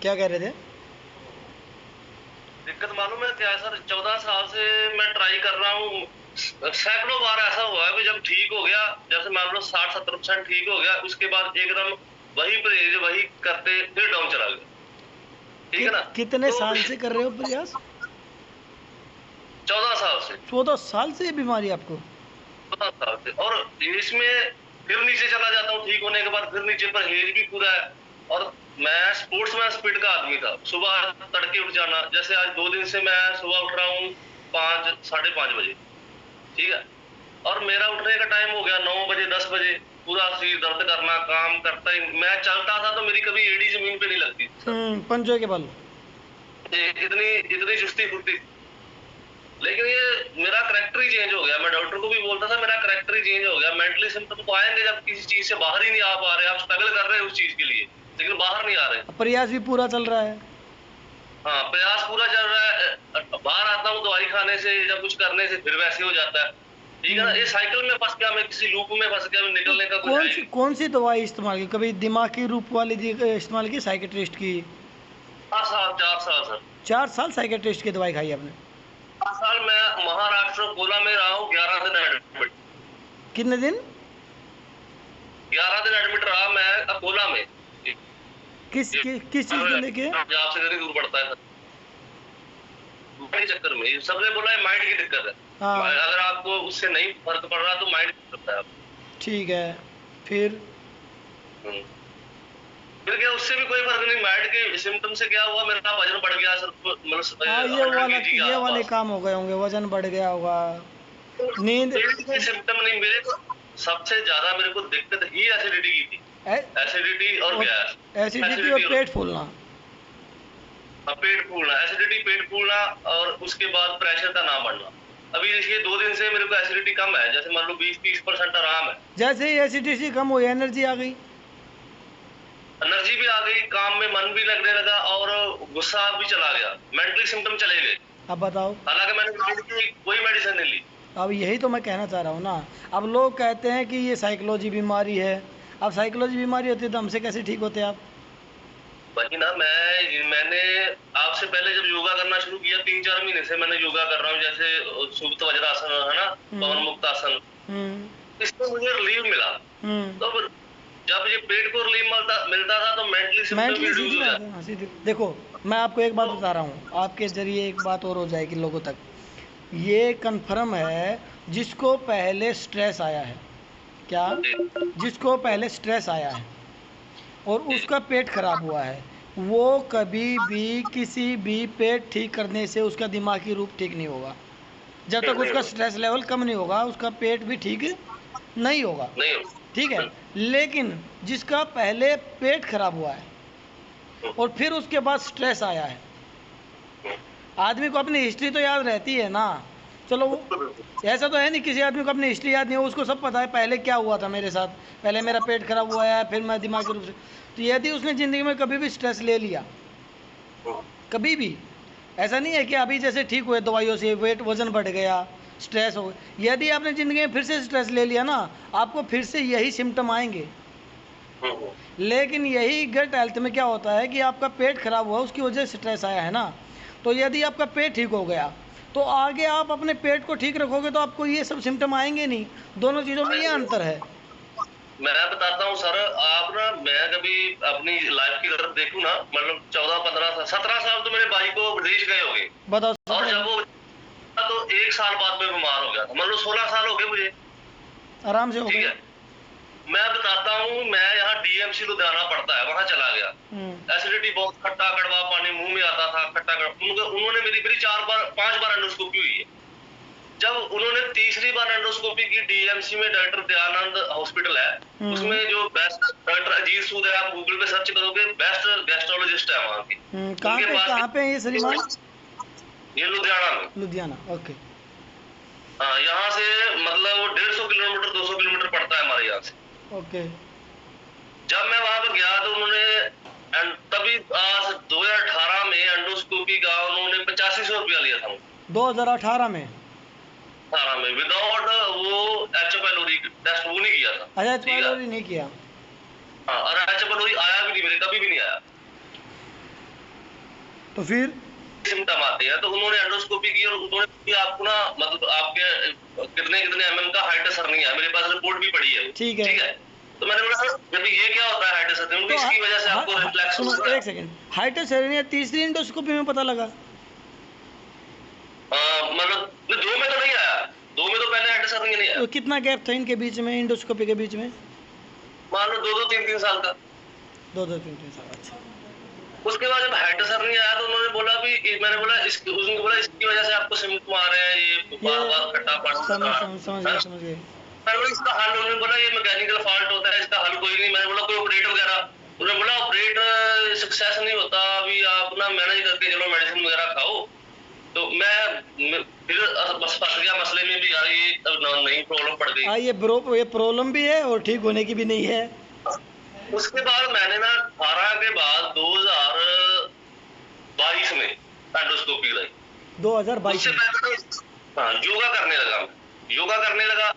क्या कह रहे थे? दिक्कत मालूम है क्या है सर, 14 साल से मैं ट्राई कर रहा हूँ। सैकड़ों बार ऐसा हुआ है कि जब ठीक हो गया, जैसे मान लो 60-70% ठीक हो गया, उसके बाद एकदम वही परहेज वही करते फिर डाउन चला गया। ठीक है ना। कितने तो साल से कर रहे हो प्रयास? 14 साल से। 14 साल से ये बीमारी आपको? 14 साल से। और इसमें फिर नीचे चला जाता हूँ, ठीक होने के बाद फिर नीचे, परहेज भी पूरा है। और मैं स्पोर्ट्स में स्पीड का आदमी था, सुबह तड़के उठ जाना। जैसे आज 2 दिन से मैं सुबह उठ रहा हूँ 5-5:30 बजे। ठीक है। और मेरा उठने का टाइम हो गया 9 बजे 10 बजे। पूरा सिर दर्द करना, काम करता ही मैं चलता था तो मेरी कभी एड़ी जमीन पे नहीं लगती सर। पंजों के बल। इतनी इतनी चुस्ती फुर्ती। लेकिन ये मेरा करैक्टर ही चेंज हो गया। मैं डॉक्टर को भी बोलता था मेरा करैक्टर ही चेंज हो गया। मेंटली सिम्टम तो आएंगे जब किसी चीज से बाहर ही नहीं आ पा रहे, आप स्ट्रगल कर रहे हैं उस चीज के लिए लेकिन बाहर नहीं आ रहे। प्रयास भी पूरा चल रहा है। हाँ, प्रयास पूरा चल रहा है। बाहर आता हूँ दवाई खाने से या कुछ करने से फिर वैसे हो जाता है। ठीक है ना। ये साइकिल में फंस गया मैं, किसी लूप में फंस गया, निकलने का कुछ है ही नहीं। कौन सी दवाई इस्तेमाल की? कभी दिमाग की रूप वाली इस्तेमाल की, साइकेट्रिस्ट की? 4 साल सर। 4 साल साइकेट्रिस्ट की दवाई खाई आपने? 4 साल मैं महाराष्ट्र कोला में रहा हूँ, 11 दिन एडमिट। कितने दिन? 11 दिन एडमिट रहा मैं अकोला में। किस चीज़ को लेके? पंजाब से कहीं दूर पड़ता है सर। माइंड चक्कर में सबने बोला है माइंड की दिक्कत है। हाँ। अगर आपको उससे नहीं फर्क पड़ रहा तो माइंड की दिक्कत है। ठीक है। फिर फिर क्या, उससे भी कोई फर्क नहीं। माइंड के सिम्टम से क्या हुआ, मेरा वजन बढ़ गया सर। मतलब हाँ, ये वाले काम हो गए होंगे, वजन बढ़ गया होगा, नींद। सिम्टम नहीं मेरे को। सबसे ज्यादा मेरे को दिक्कत ही एसिडिटी की थी। एसिडिटी और गैस। एसिडिटी और पेट फूलना। पेट फूलना, एसिडिटी, पेट फूलना, और उसके बाद प्रेशर का ना बढ़ना। अभी देखिए 2 दिन से मेरे को एसिडिटी कम है, जैसे मान लो 20-30% आराम है। जैसे ही एसिडिटी कम हुई, एनर्जी आ गई। एनर्जी भी आ गई, काम में मन भी लगने लगा और गुस्सा भी चला गया, मेंटली सिम्टम चले गए। अब बताओ। हालांकि मैंने कोई मेडिसिन नहीं ली। अब यही तो मैं कहना चाह रहा हूँ ना। अब लोग कहते हैं कि ये साइकोलॉजी बीमारी है। अब साइकोलॉजी बीमारी होती है तो हमसे कैसे ठीक होते आप? वही ना, मैंने आपसे पहले जब योगा करना शुरू किया 3-4 महीने से मैंने योगा कर रहा हूँ, जैसे सुप्त वज्रासन है ना, पवन मुक्त आसन, इसमें मुझे रिलीफ मिला। तो जब ये पेट को रिलीफ मिलता था तो मेंटली सिम्टम भी रिड्यूस हो जाता। देखो, मैं आपको एक बात बता रहा हूँ, आपके जरिए एक बात और हो जाएगी लोगों तक। ये कन्फर्म है, जिसको पहले स्ट्रेस आया है, क्या जिसको पहले स्ट्रेस आया है और उसका पेट खराब हुआ है, वो कभी भी किसी भी पेट ठीक करने से उसका दिमागी रूप ठीक नहीं होगा। जब तक उसका स्ट्रेस लेवल कम नहीं होगा, उसका पेट भी ठीक नहीं होगा। ठीक है। लेकिन जिसका पहले पेट खराब हुआ है और फिर उसके बाद स्ट्रेस आया है, आदमी को अपनी हिस्ट्री तो याद रहती है ना। चलो, ऐसा तो है नहीं किसी आदमी को अपनी हिस्ट्री याद नहीं हो, उसको सब पता है पहले क्या हुआ था मेरे साथ, पहले मेरा पेट खराब हुआ है, फिर मैं दिमागी रूप से। तो यदि उसने ज़िंदगी में कभी भी स्ट्रेस ले लिया, कभी भी, ऐसा नहीं है कि अभी जैसे ठीक हुए दवाइयों से वजन बढ़ गया, स्ट्रेस हो गया, यदि आपने ज़िंदगी में फिर से स्ट्रेस ले लिया ना, आपको फिर से यही सिम्टम आएंगे। लेकिन यही गट हेल्थ में क्या होता है कि आपका पेट खराब हुआ, उसकी वजह से स्ट्रेस आया है ना, तो यदि आपका पेट ठीक हो गया तो आगे आप अपने पेट को ठीक रखोगे तो आपको ये सब सिम्टम आएंगे नहीं। दोनों चीज़ों में ये अंतर है। मैं बताता हूँ सर, आप ना, मैं कभी अपनी लाइफ की तरफ देखूँ ना, मतलब 14-15-17 साल तो मेरे भाई को विदेश गए हो गए। बताओ। और जब वो तो 1 साल बाद में बीमार हो गया था, मतलब 16 साल हो गए मुझे आराम से हो गए। ठीक है। मैं बताता हूँ, मैं यहाँ डीएमसी लुधियाना पड़ता है, वहां चला गया। एसिडिटी बहुत, खट्टा कड़वा पानी मुंह में आता था, खट्टा कड़वा। उन्होंने मेरी 5 बार एंडोस्कोपी हुई है। जब उन्होंने तीसरी बार एंडोस्कोपी की डीएमसी में, डॉक्टर दयानंद हॉस्पिटल है, उसमें जो बेस्ट डॉक्टर अजीत सूद है, आप गूगल पे सर्च करोगे, बेस्ट गैस्ट्रोलॉजिस्ट है वहाँ की। कहाँ पे है ये श्रीमान? ये लुधियाना में। लुधियाना, ओके। हाँ, यहाँ से मतलब 150 किलोमीटर 200 किलोमीटर पड़ता है हमारे यहाँ से। ओके। जब मैं वहां पर गया तो उन्होंने तभी 2018 में एंडोस्कोपी का उन्होंने 8500 रुपया लिया था। 2018 में? 18 में विदाउट वो एच पाइलोरी टेस्ट वो नहीं किया था। अच्छा, एच पाइलोरी नहीं किया। हाँ, और एच पाइलोरी आया भी नहीं मेरे, कभी भी नहीं आया। तो फिर सिम्टम आते हैं, तो उन्होंने एंडोस्कोपी की और उन्होंने कि आपको ना मतलब आपके कितने कितने एमएम का हाइटस hernia है, मेरे पास रिपोर्ट भी पड़ी है। ठीक है। ठीक है, तो मैंने बोला सर जब ये क्या होता है हाइटस hernia, तो इसकी वजह से आपको रिफ्लेक्स सुनो हो रहा एक सेकंड, हाइटस हेरेनिया तीसरी इंडोस्कोपी में पता लगा? मतलब दो में तो नहीं आया, दो में तो पहले हाइटस hernia नहीं आया। तो कितना गैप था इनके बीच में, इंडोस्कोपी के बीच में? मान लो 2-3 साल का। 2-3 साल। अच्छा। उसके बाद जब हाइटस hernia आया तो उन्होंने बोला भी, मैंने बोला उसने बोला इसकी वजह से आपको सिम्टम आ रहे हैं, ये बार बार खट्टा समझ गए, समझ गए। मैंने बोला इसका हल, उन्होंने बोला ये मैकेनिकल फॉल्ट होता है, इसका हल कोई नहीं। मैंने बोला कोई ऑपरेट वगैरह, उन्होंने बोला ऑपरेट सक्सेस नहीं होता, अभी आप ना मैनेज करके चलो मेडिसिन वगैरह खाओ। तो मैं फिर बस फंस गया मसले में भी, यार ये नई प्रॉब्लम पड़ गई। हाँ, ये प्रॉब्लम भी है और ठीक होने की भी नहीं है। उसके बाद मैंने ना 18 के बाद 2022 में एंडोस्कोपी कराई। 2022 उससे में? पहले तो हाँ योगा करने लगा, योगा करने लगा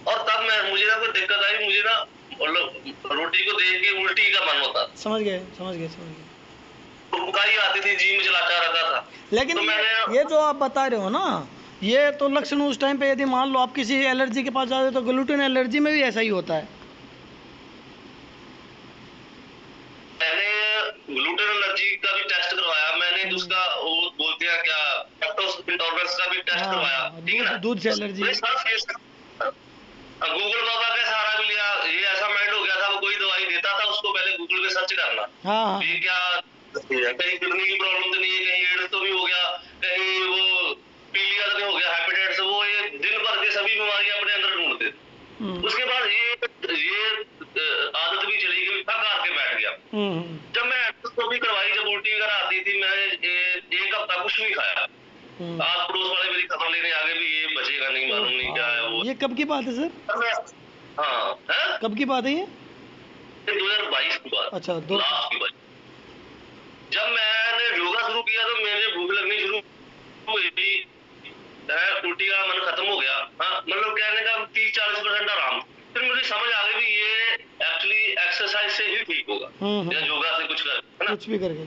और तब मुझे ना कोई दिक्कत आई, मुझे ना मतलब रोटी को देख के उल्टी का मन होता। समझ गए, समझ गए, समझ गए। बुखारी आती थी, जी में चलाता रहता था। लेकिन तो मैंने ये जो आप बता रहे हो ना, ये तो लक्षण उस टाइम पे यदि मान लो आप किसी एलर्जी के पास जाते हो तो ग्लूटेन एलर्जी में भी ऐसा ही होता है। ग्लूटेन एलर्जी का भी टेस्ट करवाया मैंने, उसका वो बोलते हैं क्या लैक्टोज इंटॉलरेंस का भी टेस्ट करवाया, ठीक है ना, दूध से एलर्जी। गूगल बाबा का सहारा भी लिया, ये ऐसा माइंड हो गया था, वो कोई दवाई देता था उसको पहले गूगल पे सर्च करना, हाँ, ये क्या कहीं किडनी की प्रॉब्लम तो नहीं है, कहीं एड्स तो भी हो गया, कहीं वो पीलिया तो नहीं हो गया, हेपेटाइटिस, वो ये दिन भर के सभी बीमारियां अपने अंदर ढूंढते। उसके बाद ये आदत भी चली गई, थक हार के बैठ गया। जब मैं एंडोस्कोपी करवाई, जब उल्टी वगैरह आती थी, मैंने एक हफ्ता कुछ नहीं खाया। आस पड़ोस वाले मेरी खबर लेने आ गए भी ये बचेगा नहीं, मालूम नहीं क्या है वो। ये कब की बात है सर? हाँ है? कब की बात है ये? 2022 की बात। अच्छा, लास्ट की बात। जब मैंने योगा शुरू किया तो मेरे भूख लगनी शुरू हुई, उल्टी का मन खत्म हो गया। हाँ मतलब कहने का 30-40% आराम। फिर मुझे समझ आ गई भी ये एक्चुअली एक्सरसाइज से ही ठीक होगा या योगा से कुछ कर, है ना, कुछ भी करके।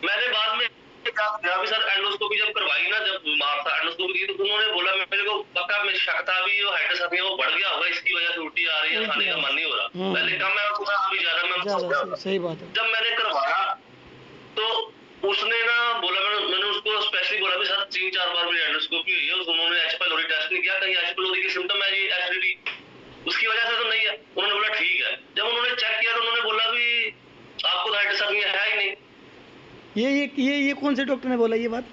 मैंने बाद में क्या भी सर एंडोस्कोपी जब करवाई ना, जब बीमार था एंडोस्कोपी की, तो उन्होंने बोला, मेरे को पक्का में शक था भी वो हाइटस hernia वो बढ़ गया होगा, इसकी वजह से उल्टी आ रही है, खाने का मन नहीं हो रहा। पहले कम है और अभी ज्यादा मैं सही बात है। जब मैंने करवाया तो उसने ना बोला, मैंने उसको स्पेशली बोला भी सर 3-4 बार मेरी एंडोस्कोपी हुई है, उन्होंने एच पाइलोरी टेस्ट नहीं किया, कहीं एच पाइलोरी के सिम्टम है जी एसिडिटी, उसकी वजह से तो नहीं है। उन्होंने बोला ठीक है। जब उन्होंने चेक किया तो उन्होंने बोला भी आपको हाइटस hernia है ही नहीं। ये कौन से डॉक्टर ने बोला ये बात?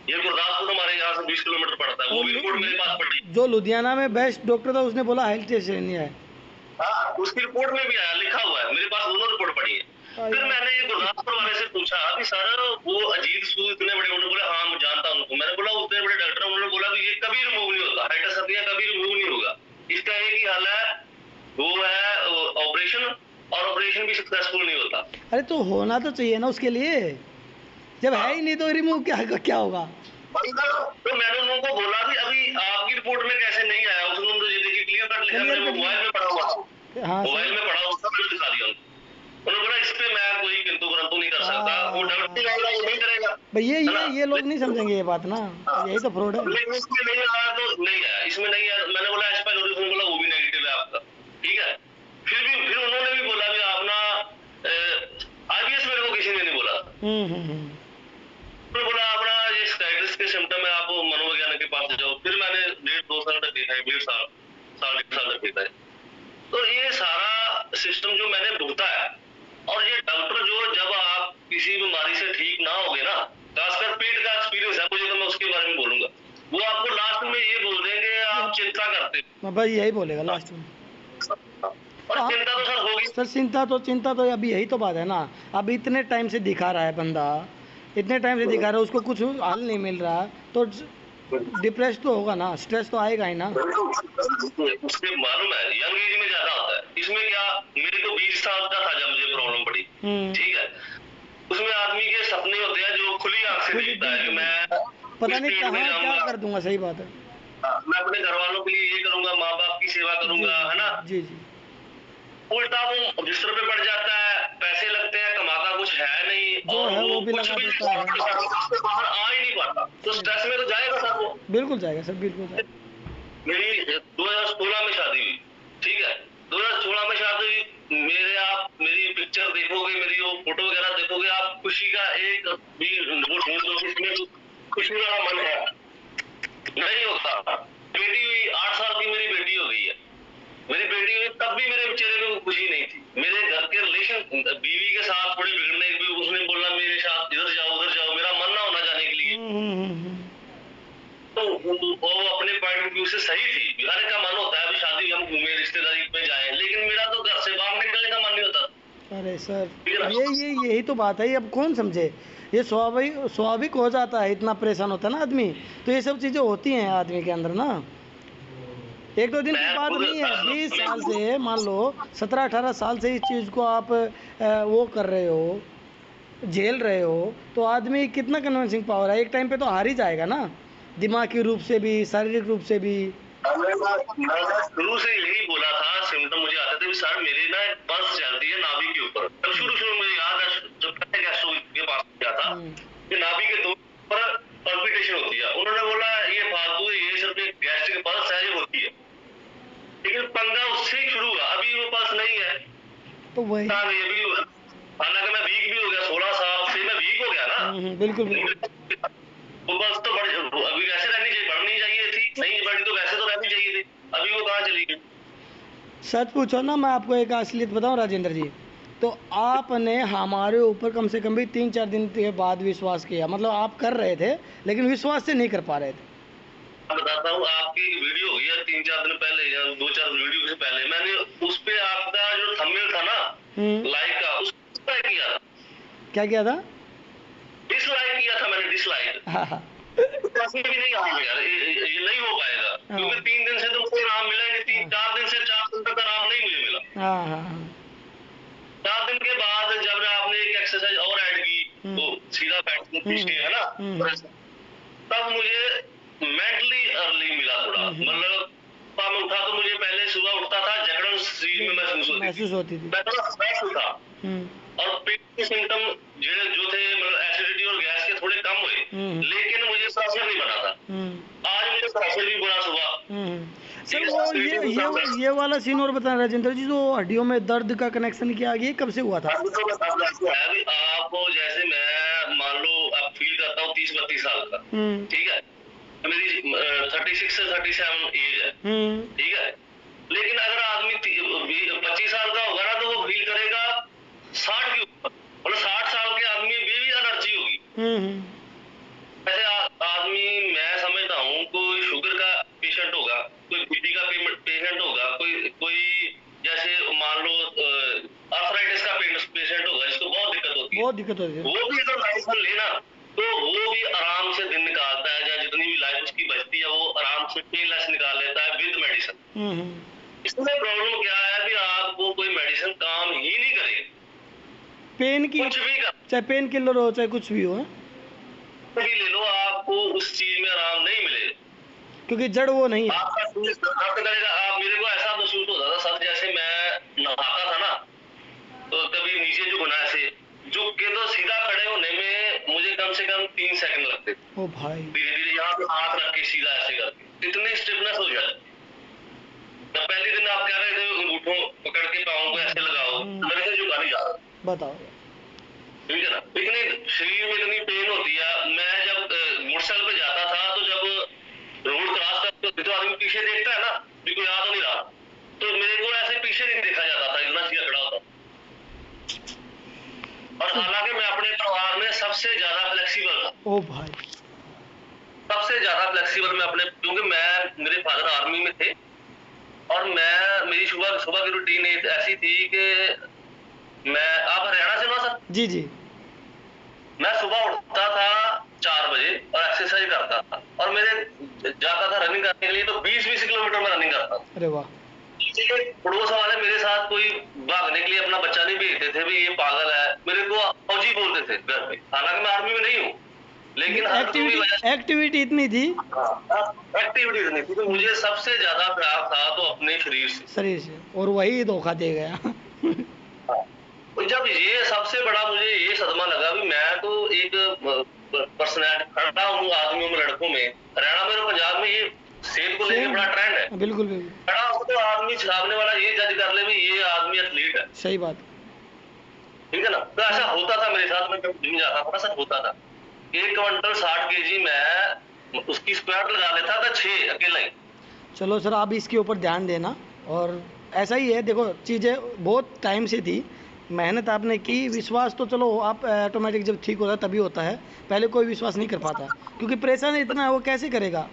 ये गुरदासपुर हमारे यहाँ से 20 किलोमीटर पड़ता है, वो भी रिपोर्ट मेरे पास पड़ी। जो लुधियाना में बेस्ट डॉक्टर था उसने बोला हाइटस hernia है। हाँ उसकी रिपोर्ट में भी आया, लिखा हुआ है, मेरे पास दोनों रिपोर्ट पड़ी है। फिर मैंने ये गुरदासपुर वाले से पूछा कि सर वो अजीत सूद इतने बड़े, उन्होंने बोला हाँ मैं जानता हूँ उनको। मैंने बोला उतने बड़े डॉक्टर, उन्होंने बोला भी ये कभी रिमूव नहीं होता, हाइटस hernia कभी रिमूव नहीं होगा, इसका एक ही हल है, वो है ऑपरेशन, और ऑपरेशन भी सक्सेसफुल नहीं होता। अरे तो होना तो चाहिए ना उसके लिए, जब है ही नहीं तो रिमूव क्या होगा? तो मैंने उनको बोला भी अभी आपकी रिपोर्ट में कैसे नहीं आया, उसने मुझे देखिए क्लियर कट लिखा, मैंने मोबाइल में पढ़ा हुआ था, हाँ मोबाइल में पढ़ा हुआ था, मैंने दिखा दिया उनको। उन्होंने बोला इस पे मैं कोई किंतु परंतु नहीं कर सकता, वो डॉक्टर नहीं करेगा भाई, ये लोग नहीं समझेंगे ये बात ना, यही तो फ्रॉड है। लेकिन इसमें नहीं आया तो नहीं आया, इसमें नहीं आया। मैंने बोला एच पाइलोरी, उसने बोला वो भी नेगेटिव है आपका, ठीक है। फिर उन्होंने भी बोला भी आप ना IBS, मेरे को किसी ने नहीं बोला। बोला अपना ये स्टाइटिस के सिम्टम है, आप मनोवैज्ञानिक के पास जाओ। फिर मैंने 1.5-2 साल तक देखा है, 1.5 साल 1.5 साल तक देखा है। तो ये सारा सिस्टम जो मैंने भुगता है, और ये डॉक्टर जो जब आप किसी बीमारी से ठीक ना होगे ना, खासकर पेट का एक्सपीरियंस है मुझे, तो मैं उसके बारे में बोलूंगा, वो आपको लास्ट में ये बोल देंगे आप चिंता करते, भाई यही बोलेगा लास्ट में। और चिंता तो सर होगी सर, चिंता तो अभी यही तो बात है ना। अब इतने टाइम से दिखा रहा है बंदा, इतने टाइम से दिखा रहा है, उसको कुछ हल नहीं मिल रहा, तो डिप्रेस तो होगा ना, स्ट्रेस तो आएगा ही ना। उसके मालूम है यंग एज में ज्यादा होता है। इसमें क्या, मेरे को 20 साल का था जब मुझे प्रॉब्लम पड़ी, ठीक है। उसमें आदमी के सपने होते हैं जो खुली आंख से देखता है कि मैं पता नहीं कहाँ क्या कर दूंगा। सही बात है, मैं अपने घर वालों के लिए ये करूंगा, माँ बाप की सेवा करूंगा, है ना। जी। उल्टा वो बिस्तर पे पड़ जाता है, पैसे लगते हैं, कमाता कुछ है नहीं, और वो भी कुछ लगा भी देता है। से बाहर आ ही नहीं पाता, तो स्ट्रेस में तो जाएगा सर वो। बिल्कुल जाएगा सर, बिल्कुल जाएगा। मेरी 2016 में शादी हुई, ठीक है, 2016 में शादी हुई, मेरे आप मेरी पिक्चर देखोगे, मेरी वो फोटो वगैरह देखोगे, आप खुशी का एक भी वो ढूंढ दो इसमें खुशी वाला मन है, नहीं होता। बेटी हुई, 8 साल की मेरी बेटी हो गई है, मेरी बेटी हुई तब भी मेरे चेहरे में खुशी नहीं थी। मेरे घर के रिलेशन बीवी के साथ थोड़े बिगड़ने भी, उसने बोला मेरे साथ इधर जाओ उधर जाओ, मेरा मन ना होना जाने के लिए। तो वो अपने पॉइंट ऑफ व्यू से सही थी, हर एक का मन होता है अभी शादी हम घूमे रिश्तेदारी में जाए, लेकिन मेरा तो घर से बाहर निकलने का मन नहीं होता। अरे सर, यही तो बात है, अब कौन समझे, ये स्वाभाविक हो जाता है, इतना परेशान होता है ना आदमी, तो ये सब चीज़ें होती हैं आदमी के अंदर ना। एक दो दिन की बात नहीं है, 20 साल से, मान लो 17-18 साल से इस चीज़ को आप वो कर रहे हो, झेल रहे हो, तो आदमी कितना कन्विंसिंग पावर है, एक टाइम पे तो हार ही जाएगा ना, दिमागी रूप से भी, शारीरिक रूप से भी। मैंने शुरू से यही बोला था, सिम्टम मुझे आते थे सर मेरी ना पल्स चलती है नाभि के ऊपर, तब शुरू मुझे याद है जब पहले गैस्ट्रो के पास गया था कि नाभि के दो पर पल्पिटेशन होती है, उन्होंने बोला ये फालतू है, ये सिर्फ एक गैस्ट्रिक पल्स है जो होती है, लेकिन पंगा उससे ही शुरू हुआ, अभी वो पल्स नहीं है, तो वही ये भी हुआ, हालांकि मैं वीक भी हो गया, 16 साल से मैं वीक हो गया ना। बिल्कुल वो बस तो अभी वैसे रहनी चाहिए, बढ़नी चाहिए थी, नहीं बढ़ी तो वैसे तो रहनी चाहिए थी, अभी वो कहाँ चली गई। सच पूछो ना, मैं आपको एक असलियत बताऊं राजेंद्र जी, तो आपने हमारे ऊपर कम से कम भी 3-4 दिन के बाद विश्वास किया, मतलब आप कर रहे थे लेकिन विश्वास से नहीं कर पा रहे थे। मैं बताता हूँ, आपकी वीडियो हुई है 3-4 दिन पहले या 2-4 वीडियो से पहले, मैंने उस पे आपका जो थंबनेल था ना लाइक का, उसको किया था। क्या किया था? डिसलाइक किया था मैंने, डिसलाइक। हाँ भी नहीं आऊंगा यार, ये नहीं हो पाएगा, क्योंकि 3 दिन से तो मुझे आराम मिला ही नहीं, 3-4 दिन से 4 दिन तक आराम नहीं मुझे मिला। 4 दिन के बाद जब आपने एक एक्सरसाइज और ऐड की, वो सीधा बैठ पीछे है ना, तब मुझे मेंटली अर्ली मिला थोड़ा, मतलब सुबह में उठा तो मुझे पहले सुबह उठता था जकड़न शरीर में महसूस होती थी, मैं थोड़ा फ्रेश उठा, और पेट के सिम्टम जो थे, मतलब एसिडिटी और गैस के थोड़े कम हुए, लेकिन मुझे प्रेशर नहीं बना था। आज मुझे प्रेशर भी बना सुबह। सर वो ये वाला सीन और बताना राजेंद्र जी, जो हड्डियों में दर्द का कनेक्शन किया, ये कब से हुआ था? आप जैसे मैं मान लो अब फील करता हूँ 30-32 साल का, ठीक है, मेरी 36 से 37 एज है, ठीक है, लेकिन अगर आदमी 25 साल का होगा ना तो वो फील करेगा 60 के ऊपर, मतलब 60 साल के आदमी में भी एनर्जी होगी। ऐसे आदमी मैं समझता हूँ, कोई शुगर का पेशेंट होगा, कोई बीपी का पेशेंट होगा, कोई जैसे मान लो आर्थराइटिस का पेशेंट होगा जिसको बहुत दिक्कत होती है, वो भी अगर मेडिसिन लेना तो वो भी आराम से दिन निकालता है, या जितनी भी लाइफ उसकी बचती है वो आराम से पेनलेस निकाल लेता है विद मेडिसिन। इसमें प्रॉब्लम क्या है कि आपको कोई मेडिसिन काम ही नहीं करेगी, पेन की, कुछ भी चाहे पेन किलर हो चाहे कुछ भी हो, भी ले लो, आपको उस चीज में आराम नहीं मिलेगा, क्योंकि जड़ वो नहीं है। दर्द करेगा, आप मेरे को ऐसा महसूस होता था सर, जैसे मैं नहाता था ना, तो कभी नीचे जो गुना से झुक के तो सीधा खड़े होने में मुझे कम से कम 3 सेकंड लगते थे। ओ भाई, धीरे धीरे यहाँ पे हाथ रख के सीधा ऐसे करके इतनी स्टिफनेस हो जाती। जब पहले दिन आप कह रहे थे अंगूठों पकड़ के पाँव को ऐसे लगाओ, मेरे से झुका नहीं जा रहा, बताओ, ठीक है ना, इतनी शरीर में इतनी पेन होती है। मैं जब मोटरसाइकिल पे जाता था तो जब रोड क्रॉस करते तो आदमी पीछे देखता है ना, भी कोई आ तो नहीं रहा, तो मेरे को ऐसे पीछे नहीं देखा जाता था, इतना सीधा खड़ा होता। और हालांकि मैं अपने परिवार में सबसे ज्यादा फ्लेक्सिबल था। ओ भाई, सबसे ज्यादा फ्लेक्सिबल मैं अपने, क्योंकि मेरे फादर आर्मी में थे, और मेरी सुबह की रूटीन ऐसी थी कि आप हरियाणा से ना सर? जी जी। मैं सुबह उठता था 4 बजे और एक्सरसाइज करता था, और मेरे जाता था रनिंग करने के लिए, तो 20-20 किलोमीटर में रनिंग करता था। अरे वाह। पड़ोस वाले मेरे साथ कोई भागने के लिए अपना बच्चा नहीं भेजते थे, भी ये पागल है, मेरे को फौजी बोलते थे घर पे, हालांकि मैं आर्मी में नहीं हूँ, लेकिन एक्टिविटी इतनी थी, एक्टिविटी इतनी थी, तो मुझे सबसे ज्यादा प्यार था तो अपने शरीर से, और वही धोखा दे गया। जब ये सबसे बड़ा मुझे ये सदमा लगा भी मैं तो एक पर्सनैलिटी खड़ा हूँ आदमियों में, लड़कों में। हरियाणा में और पंजाब में ये सेहत को लेकर सेम। बड़ा ट्रेंड है। बिल्कुल बिल्कुल खड़ा हो तो आदमी सामने वाला ये जज कर ले भी ये आदमी एथलीट है, सही बात। ठीक है ना। तो ऐसा होता था मेरे साथ, मैं जब जिम जाता था ऐसा होता था। 1 क्विंटल 60 केजी मैं उसकी स्क्वाट लगा लेता था 6 अकेला ही। चलो सर, आप इसके ऊपर ध्यान देना। और ऐसा ही है, देखो चीज़ें बहुत टाइम से थी, मेहनत आपने की, विश्वास तो चलो आप ऑटोमेटिक जब ठीक होता है तभी होता है, पहले कोई विश्वास नहीं कर पाता क्योंकि प्रेशर इतना है, वो कैसे करेगा।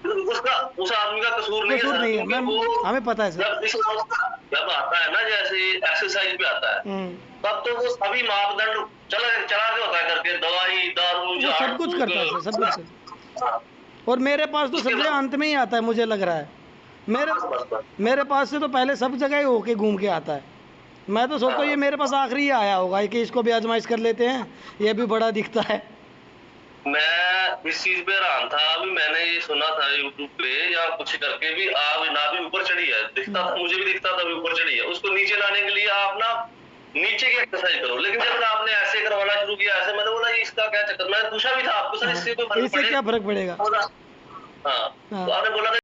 उसका उस आदमी का कसूर नहीं है कसूर सर, नहीं है, क्योंकि मैम वो हमें पता है सर। जब आता है ना, जैसे एक्सरसाइज पे आता है, तब तो वो सभी मापदंड चला चला के होता है करके, दवाई दारू वो झाड़ सब कुछ फूक, करता है सर, सब कुछ। हाँ, और मेरे पास तो सबसे अंत में ही आता है, मुझे लग रहा है। मेरे बस बस बस। मेरे पास से तो पहले सब जगह ही होके घूम के आता है। मैं तो सोचता हूँ ये मेरे पास आखिरी ही आया होगा कि इसको भी आजमाइश कर लेते हैं, ये भी बड़ा दिखता है। मैं इस चीज पे हैरान था, अभी मैंने ये सुना था यूट्यूब पे या कुछ करके भी आप ना भी ऊपर चढ़ी है, दिखता था, मुझे भी दिखता था भी ऊपर चढ़ी है। उसको नीचे लाने के लिए आप ना नीचे की एक्सरसाइज करो, लेकिन जब आपने ऐसे करवाना शुरू किया, ऐसे, मैंने बोला ये इसका क्या चक्कर, मैंने पूछा भी था आपको, सर इससे कोई फर्क इससे क्या फर्क पड़ेगा। पड़ेगा? हाँ, हाँ। तो आपने बोला